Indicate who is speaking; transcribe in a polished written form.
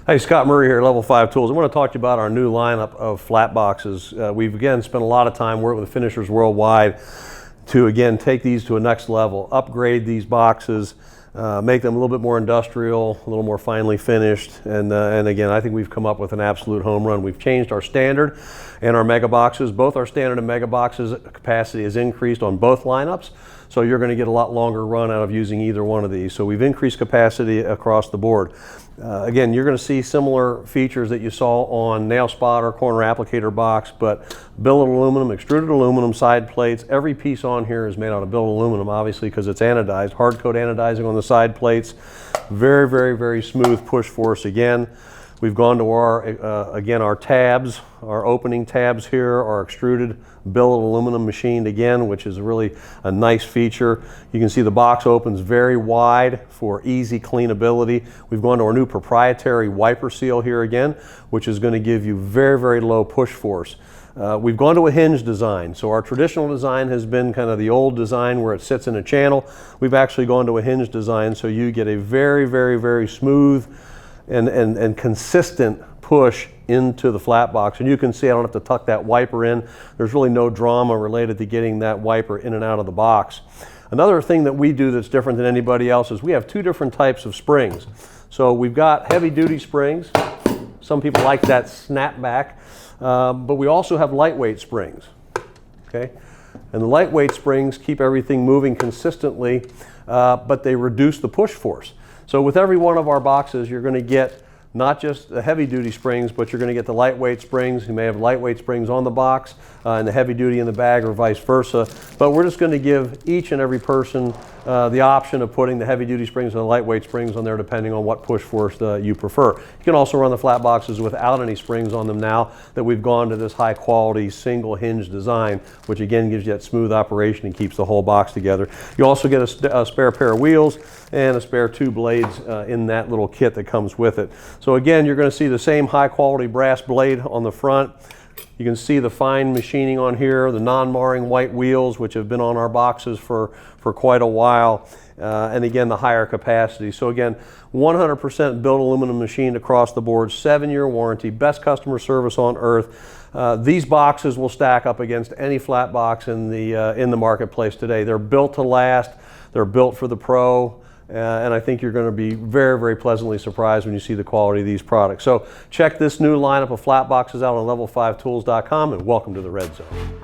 Speaker 1: Hey, Scott Murray here, Level 5 Tools. I want to talk to you about our new lineup of flat boxes. We've again spent a lot of time working with finishers worldwide to again take these to a next level, upgrade these boxes, make them a little bit more industrial, a little more finely finished, and again, I think we've come up with an absolute home run. We've changed our standard and our mega boxes. Both our standard and mega boxes capacity has increased on both lineups, so you're going to get a lot longer run out of using either one of these. So we've increased capacity across the board. Again, you're going to see similar features that you saw on nail spotter, corner applicator box, but billet aluminum, extruded aluminum side plates. Every piece on here is made out of billet aluminum, obviously, because it's anodized. Hard coat anodizing on the side plates. Very, very, very smooth push force again. We've gone to our, again, our tabs, our opening tabs here are extruded billet aluminum machined again, which is really a nice feature. You can see the box opens very wide for easy cleanability. We've gone to our new proprietary wiper seal here again, which is going to give you very, very low push force. We've gone to a hinge design. So our traditional design has been kind of the old design where it sits in a channel. We've actually gone to a hinge design, so you get a very, very, very smooth and consistent push into the flat box. And you can see I don't have to tuck that wiper in. There's really no drama related to getting that wiper in and out of the box. Another thing that we do that's different than anybody else is we have two different types of springs. So we've got heavy duty springs. Some people like that snapback, but we also have lightweight springs. Okay? And the lightweight springs keep everything moving consistently, but they reduce the push force. So with every one of our boxes, you're going to get not just the heavy duty springs, but you're going to get the lightweight springs. You may have lightweight springs on the box and the heavy duty in the bag, or vice versa. But we're just going to give each and every person the option of putting the heavy duty springs and the lightweight springs on there depending on what push force you prefer. You can also run the flat boxes without any springs on them now that we've gone to this high quality single hinge design, which again gives you that smooth operation and keeps the whole box together. You also get a spare pair of wheels and a spare 2 blades in that little kit that comes with it. So again, you're going to see the same high quality brass blade on the front. You can see the fine machining on here, the non-marring white wheels, which have been on our boxes for quite a while, and again, the higher capacity. So again, 100% billet aluminum machined across the board, 7-year warranty, best customer service on earth. These boxes will stack up against any flat box in the marketplace today. They're built to last. They're built for the pro. And I think you're going to be very, very pleasantly surprised when you see the quality of these products. So check this new lineup of flat boxes out on level5tools.com, and welcome to the Red Zone.